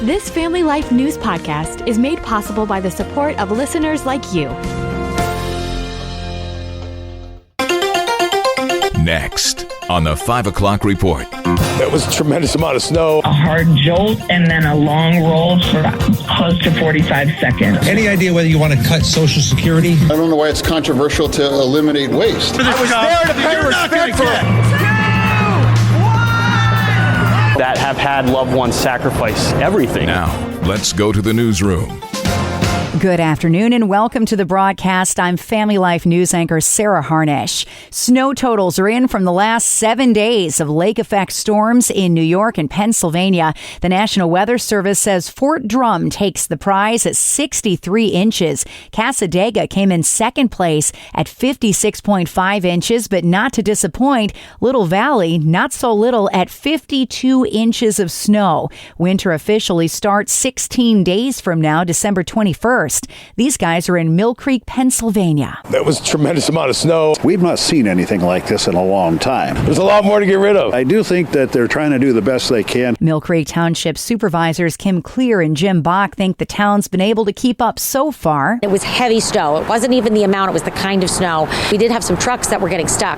This Family Life News podcast is made possible by the support of listeners like you. Next on the 5 o'clock report. There was a tremendous amount of snow. A hard jolt and then a long roll for close to 45 seconds. Any idea whether you want to cut Social Security? I don't know why it's controversial to eliminate waste. I was there to pay respect for it. That have had loved ones sacrifice everything. Now, let's go to the newsroom. Good afternoon and welcome to the broadcast. I'm Family Life News anchor Sarah Harnish. Snow totals are in from the last 7 days of lake effect storms in New York and Pennsylvania. The National Weather Service says Fort Drum takes the prize at 63 inches. Cassadaga came in second place at 56.5 inches, but not to disappoint, Little Valley, not so little, at 52 inches of snow. Winter officially starts 16 days from now, December 21st. These guys are in Mill Creek, Pennsylvania. There was a tremendous amount of snow. We've not seen anything like this in a long time. There's a lot more to get rid of. I do think that they're trying to do the best they can. Mill Creek Township Supervisors Kim Clear and Jim Bach think the town's been able to keep up so far. It was heavy snow. It wasn't even the amount, it was the kind of snow. We did have some trucks that were getting stuck.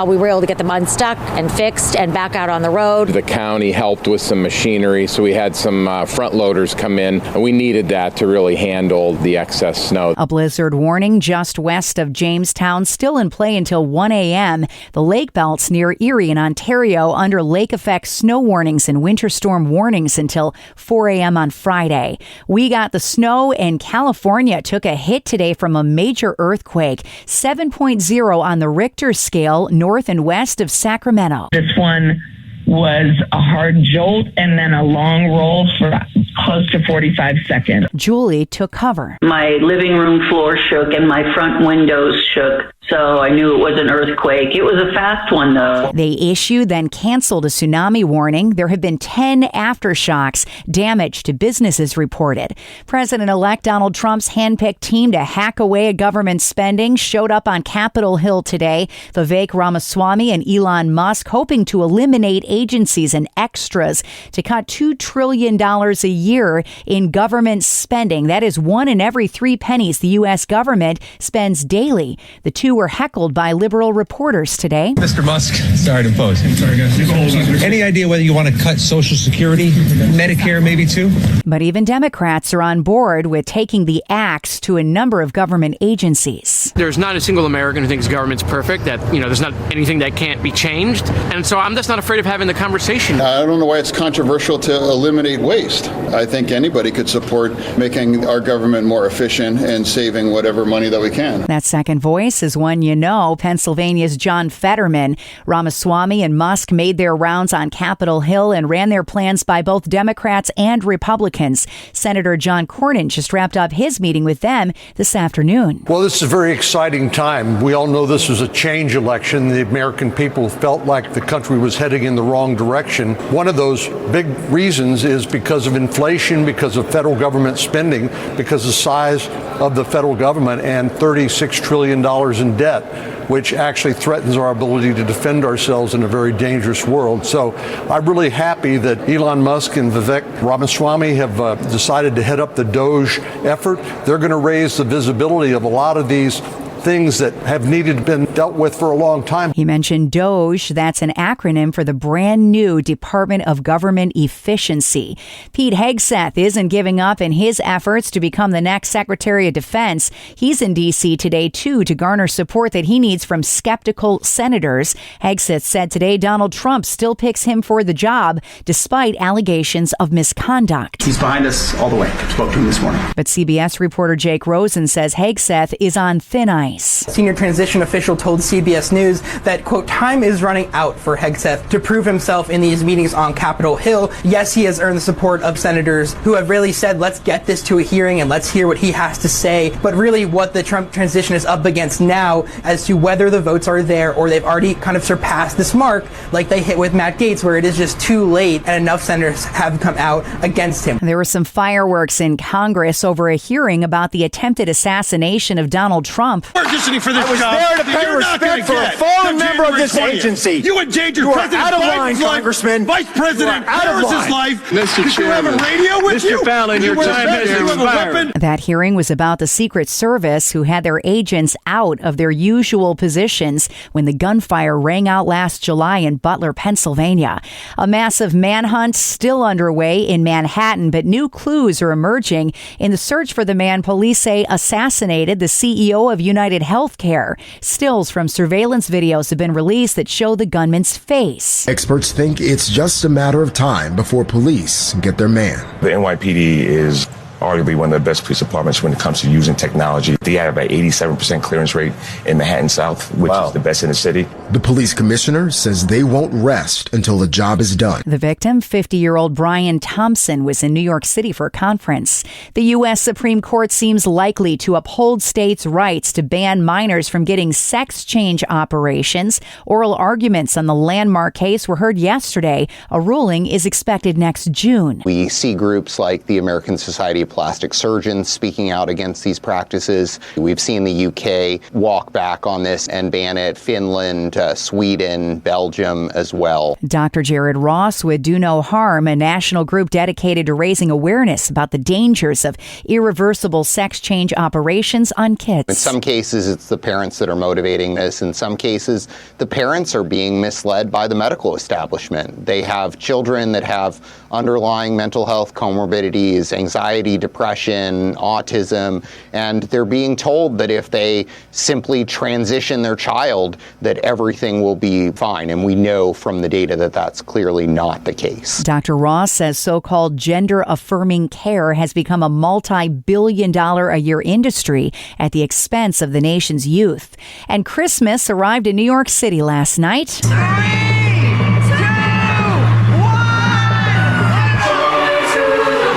We were able to get them unstuck and fixed and back out on the road. The county helped with some machinery, so we had some front loaders come in, and we needed that to really handle the excess snow. A blizzard warning just west of Jamestown, still in play until 1 a.m. The lake belts near Erie in Ontario under lake effect snow warnings and winter storm warnings until 4 a.m. on Friday. We got the snow, and California took a hit today from a major earthquake, 7.0 on the Richter scale, north and west of Sacramento. This one was a hard jolt and then a long roll for close to 45 seconds. Julie took cover. My living room floor shook and my front windows shook, so I knew it was an earthquake. It was a fast one, though. They issued, then canceled a tsunami warning. There have been 10 aftershocks. Damage to businesses reported. President-elect Donald Trump's handpicked team to hack away at government spending showed up on Capitol Hill today. Vivek Ramaswamy and Elon Musk hoping to eliminate agencies and extras to cut $2 trillion a year in government spending. That is 1 in every 3 pennies the U.S. government spends daily. The two were heckled by liberal reporters today. Mr. Musk, sorry to pose. Sorry, guys. Any idea whether you want to cut Social Security, Medicare maybe too? But even Democrats are on board with taking the axe to a number of government agencies. There's not a single American who thinks government's perfect, that, there's not anything that can't be changed. And so I'm just not afraid of having the conversation. I don't know why it's controversial to eliminate waste. I think anybody could support making our government more efficient and saving whatever money that we can. That second voice is one you know, Pennsylvania's John Fetterman. Ramaswamy and Musk made their rounds on Capitol Hill and ran their plans by both Democrats and Republicans. Senator John Cornyn just wrapped up his meeting with them this afternoon. Well, this is a very exciting time. We all know this was a change election. The American people felt like the country was heading in the wrong direction. One of those big reasons is because of inflation, because of federal government spending, because of the size of the federal government and $36 trillion in debt, which actually threatens our ability to defend ourselves in a very dangerous world. So I'm really happy that Elon Musk and Vivek Ramaswamy have decided to head up the DOGE effort. They're going to raise the visibility of a lot of these things that have needed to been dealt with for a long time. He mentioned DOGE. That's an acronym for the brand new Department of Government Efficiency. Pete Hegseth isn't giving up in his efforts to become the next Secretary of Defense. He's in D.C. today, too, to garner support that he needs from skeptical senators. Hegseth said today Donald Trump still picks him for the job, despite allegations of misconduct. He's behind us all the way. Spoke to him this morning. But CBS reporter Jake Rosen says Hegseth is on thin ice. Senior transition official told CBS News that, quote, time is running out for Hegseth to prove himself in these meetings on Capitol Hill. Yes, he has earned the support of senators who have really said, let's get this to a hearing and let's hear what he has to say. But really what the Trump transition is up against now as to whether the votes are there or they've already kind of surpassed this mark like they hit with Matt Gaetz, where it is just too late and enough senators have come out against him. There were some fireworks in Congress over a hearing about the attempted assassination of Donald Trump. We're auditioning for this I was job. there to pay You're not gonna respect for a get fallen to member of this January 20th. agency. You endangered You are President out of Biden's line, life, Congressman. Vice President You are out of Harris's line. life. Mr. Did you have a Chairman. radio with Mr. you? Fallon, Did you your wear a time vest? has Do you have a expired. weapon? That hearing was about the Secret Service, who had their agents out of their usual positions when the gunfire rang out last July in Butler, Pennsylvania. A massive manhunt still underway in Manhattan, but new clues are emerging in the search for the man police say assassinated the CEO of United Healthcare. Stills from surveillance videos have been released that show the gunman's face. Experts think it's just a matter of time before police get their man. The NYPD is arguably one of the best police departments when it comes to using technology. They have an 87% clearance rate in Manhattan South, which is the best in the city. The police commissioner says they won't rest until the job is done. The victim, 50-year-old Brian Thompson, was in New York City for a conference. The U.S. Supreme Court seems likely to uphold states' rights to ban minors from getting sex change operations. Oral arguments on the landmark case were heard yesterday. A ruling is expected next June. We see groups like the American Society of Plastic Surgeons speaking out against these practices. We've seen the UK walk back on this and ban it, Finland, Sweden, Belgium as well. Dr. Jared Ross with Do No Harm, a national group dedicated to raising awareness about the dangers of irreversible sex change operations on kids. In some cases, it's the parents that are motivating this. In some cases, the parents are being misled by the medical establishment. They have children that have underlying mental health comorbidities, anxiety, depression, autism, and they're being told that if they simply transition their child, that everything will be fine. And we know from the data that that's clearly not the case. Dr. Ross says so-called gender-affirming care has become a multi-billion-dollar-a-year industry at the expense of the nation's youth. And Christmas arrived in New York City last night.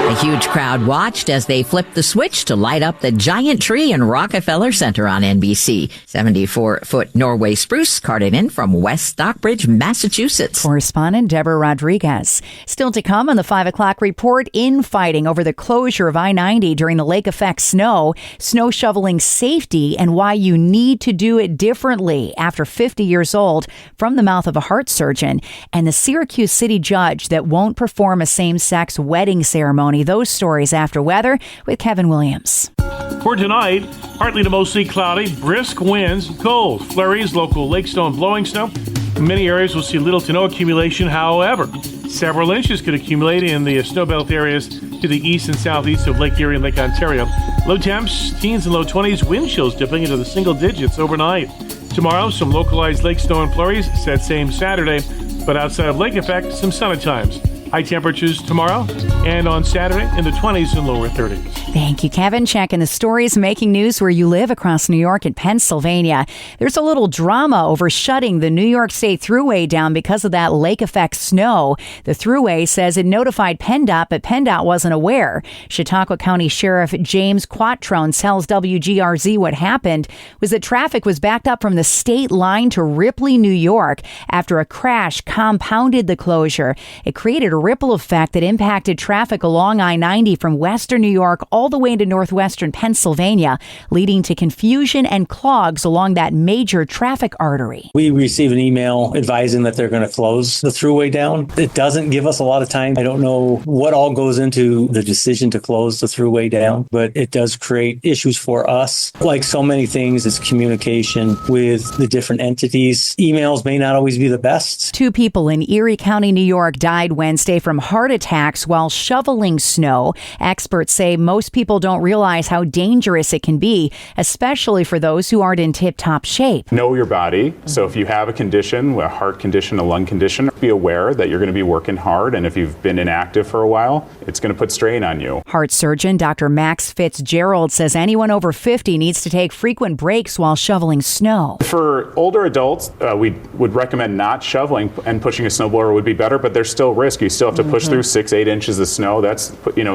A huge crowd watched as they flipped the switch to light up the giant tree in Rockefeller Center on NBC. 74-foot Norway spruce carted in from West Stockbridge, Massachusetts. Correspondent Deborah Rodriguez. Still to come on the 5 o'clock report, infighting over the closure of I-90 during the lake effect snow shoveling safety, and why you need to do it differently after 50 years old, from the mouth of a heart surgeon, and the Syracuse city judge that won't perform a same-sex wedding ceremony. Those stories after weather with Kevin Williams. For tonight, partly to mostly cloudy, brisk winds, cold, flurries, local lake snow and blowing snow. Many areas will see little to no accumulation. However, several inches could accumulate in the snowbelt areas to the east and southeast of Lake Erie and Lake Ontario. Low temps, teens and low 20s, wind chills dipping into the single digits overnight. Tomorrow, some localized lake snow and flurries, set same Saturday, but outside of lake effect, some sun at times. High temperatures tomorrow and on Saturday in the 20s and lower 30s. Thank you, Kevin. Checking the stories making news where you live across New York and Pennsylvania. There's a little drama over shutting the New York State Thruway down because of that lake effect snow. The Thruway says it notified PennDOT, but PennDOT wasn't aware. Chautauqua County Sheriff James Quattrone tells WGRZ what happened was that traffic was backed up from the state line to Ripley, New York, after a crash compounded the closure. It created a ripple effect that impacted traffic along I-90 from western New York all the way into northwestern Pennsylvania, leading to confusion and clogs along that major traffic artery. We received an email advising that they're going to close the thruway down. It doesn't give us a lot of time. I don't know what all goes into the decision to close the thruway down, but it does create issues for us. Like so many things, it's communication with the different entities. Emails may not always be the best. 2 people in Erie County, New York died Wednesday from heart attacks while shoveling snow. Experts say most people don't realize how dangerous it can be, especially for those who aren't in tip-top shape. Know your body. So if you have a condition, a heart condition, a lung condition, be aware that you're going to be working hard. And if you've been inactive for a while, it's going to put strain on you. Heart surgeon Dr. Max Fitzgerald says anyone over 50 needs to take frequent breaks while shoveling snow. For older adults, we would recommend not shoveling, and pushing a snowblower would be better, but there's still risk. You still have to push through 6-8 inches of snow. That's,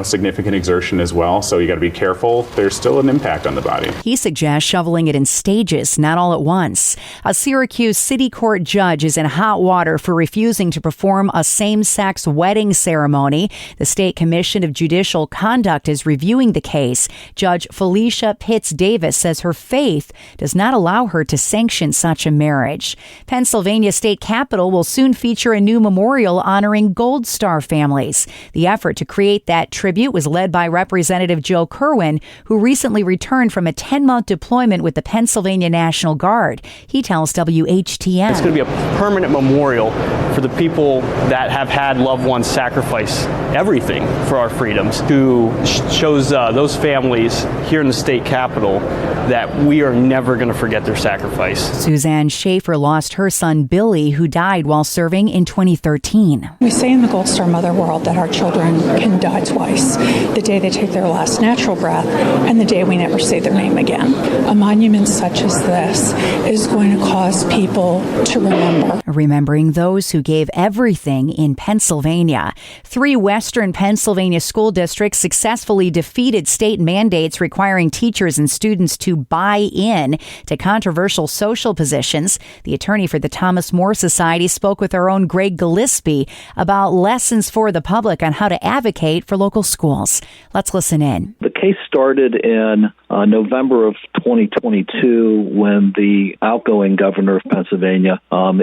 significant exertion as well. So you got to be careful. There's still an impact on the body. He suggests shoveling it in stages, not all at once. A Syracuse City Court judge is in hot water for refusing to perform a same-sex wedding ceremony. The State Commission of Judicial Conduct is reviewing the case. Judge Felicia Pitts Davis says her faith does not allow her to sanction such a marriage. Pennsylvania State Capitol will soon feature a new memorial honoring Gold Star families. The effort to create that tribute was led by Representative Joe Kerwin, who recently returned from a 10-month deployment with the Pennsylvania National Guard. He tells WHTN. It's going to be a permanent memorial for the people that have had loved ones sacrifice everything for our freedoms, who shows those families here in the state capitol that we are never going to forget their sacrifice. Suzanne Schaefer lost her son Billy, who died while serving in 2013. We say in the Gold Star Mother world that our children can die twice, the day they take their last natural breath and the day we never say their name again. A monument such as this is going to cause people to remember. Remembering those who gave everything in Pennsylvania. 3 Western Pennsylvania school districts successfully defeated state mandates requiring teachers and students to buy in to controversial social positions. The attorney for the Thomas More Society spoke with our own Greg Gillespie about lessons for the public on how to advocate for local schools. Let's listen in. The case started in November of 2022 when the outgoing governor of Pennsylvania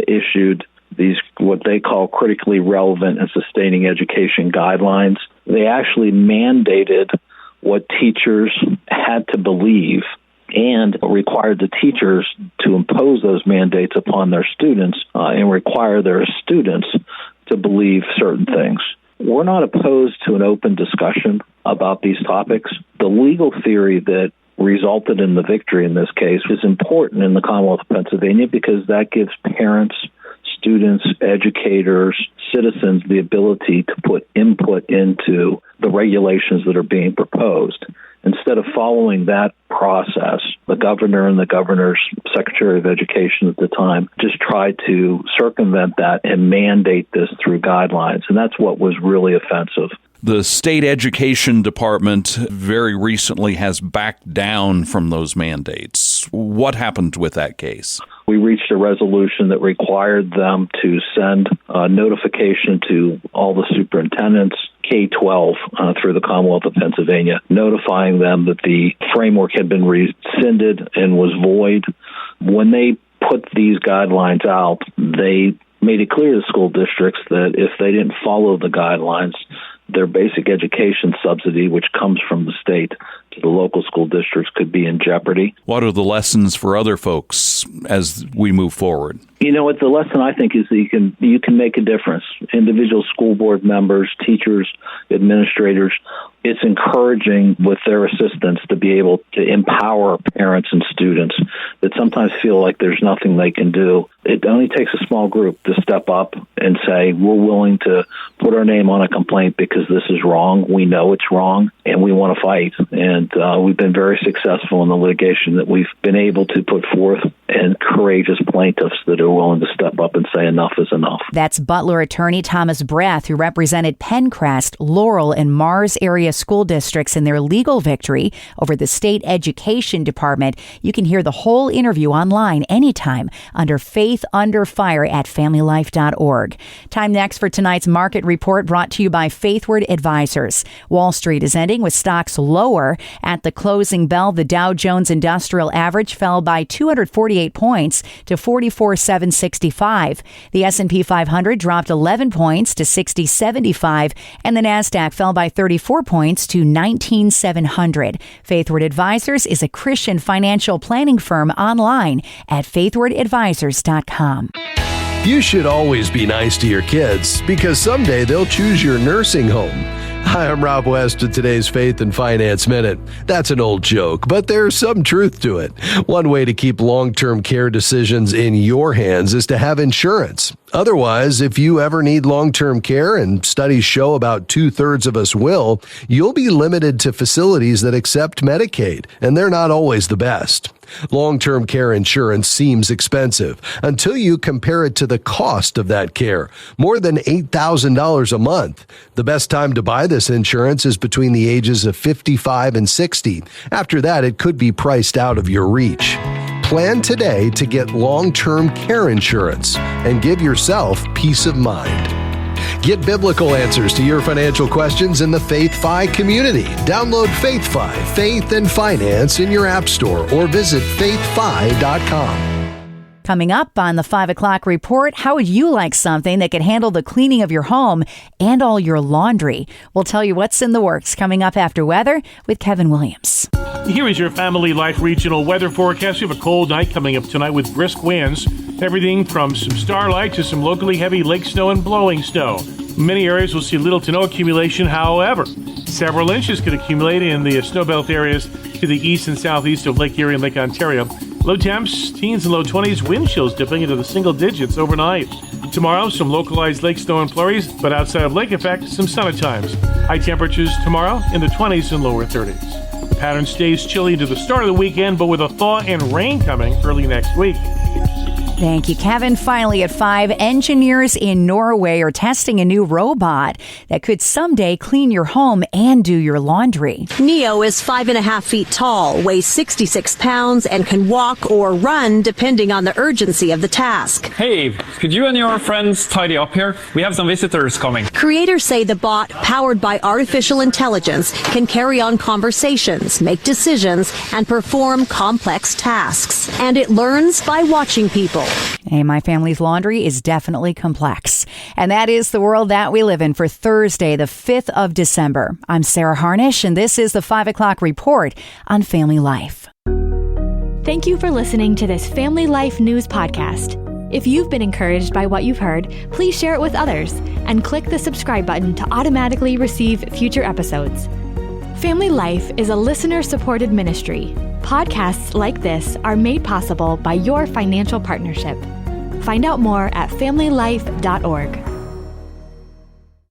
issued these what they call critically relevant and sustaining education guidelines. They actually mandated what teachers had to believe and required the teachers to impose those mandates upon their students and require their students to believe certain things. We're not opposed to an open discussion about these topics. The legal theory that resulted in the victory in this case is important in the Commonwealth of Pennsylvania because that gives parents, students, educators, citizens the ability to put input into the regulations that are being proposed. Instead of following that process, the governor and the governor's secretary of education at the time just tried to circumvent that and mandate this through guidelines. And that's what was really offensive. The state education department very recently has backed down from those mandates. What happened with that case? We reached a resolution that required them to send a notification to all the superintendents, K-12 through the Commonwealth of Pennsylvania, notifying them that the framework had been rescinded and was void. When they put these guidelines out, they made it clear to school districts that if they didn't follow the guidelines, their basic education subsidy, which comes from the state to the local school districts, could be in jeopardy. What are the lessons for other folks as we move forward? You know what, the lesson I think is that you can make a difference. Individual school board members, teachers, administrators, it's encouraging with their assistance to be able to empower parents and students that sometimes feel like there's nothing they can do. It only takes a small group to step up and say, we're willing to put our name on a complaint because this is wrong. We know it's wrong, and we want to fight. And we've been very successful in the litigation that we've been able to put forth, and courageous plaintiffs that are willing to step up and say enough is enough. That's Butler attorney Thomas Breath, who represented Pencrest, Laurel, and Mars area school districts in their legal victory over the state education department. You can hear the whole interview online anytime under Faith Under Fire at familylife.org. Time next for tonight's market report, brought to you by Faithward Advisors. Wall Street is ending with stocks lower. At the closing bell, the Dow Jones Industrial Average fell by 248 points to 44,765. The S&P 500 dropped 11 points to 60,75, and the Nasdaq fell by 34 points to 19,700. Faithward Advisors is a Christian financial planning firm online at faithwardadvisors.com. You should always be nice to your kids because someday they'll choose your nursing home. Hi, I'm Rob West with today's Faith and Finance Minute. That's an old joke, but there's some truth to it. One way to keep long-term care decisions in your hands is to have insurance. Otherwise, if you ever need long-term care, and studies show about 2/3 of us will, you'll be limited to facilities that accept Medicaid, and they're not always the best. Long-term care insurance seems expensive until you compare it to the cost of that care, more than $8,000 a month. The best time to buy this insurance is between the ages of 55 and 60. After that, it could be priced out of your reach. Plan today to get long-term care insurance and give yourself peace of mind. Get biblical answers to your financial questions in the Faith Fi community. Download Faith Fi, Faith and Finance in your app store or visit faithfi.com. Coming up on the 5 o'clock report, how would you like something that could handle the cleaning of your home and all your laundry? We'll tell you what's in the works coming up after weather with Kevin Williams. Here is your Family Life regional weather forecast. We have a cold night coming up tonight with brisk winds. Everything from some starlight to some locally heavy lake snow and blowing snow. Many areas will see little to no accumulation. However, several inches could accumulate in the snowbelt areas to the east and southeast of Lake Erie and Lake Ontario. Low temps, teens and low 20s, wind chills dipping into the single digits overnight. Tomorrow, some localized lake snow and flurries, but outside of lake effect, some sun at times. High temperatures tomorrow in the 20s and lower 30s. The pattern stays chilly into the start of the weekend, but with a thaw and rain coming early next week. Thank you, Kevin. Finally at 5, engineers in Norway are testing a new robot that could someday clean your home and do your laundry. Neo is 5.5 feet tall, weighs 66 pounds, and can walk or run depending on the urgency of the task. Hey, could you and your friends tidy up here? We have some visitors coming. Creators say the bot, powered by artificial intelligence, can carry on conversations, make decisions, and perform complex tasks. And it learns by watching people. Hey, my family's laundry is definitely complex. And that is the world that we live in for Thursday, the 5th of December. I'm Sarah Harnish, and this is the 5 o'clock report on Family Life. Thank you for listening to this Family Life News podcast. If you've been encouraged by what you've heard, please share it with others and click the subscribe button to automatically receive future episodes. Family Life is a listener-supported ministry. Podcasts like this are made possible by your financial partnership. Find out more at familylife.org.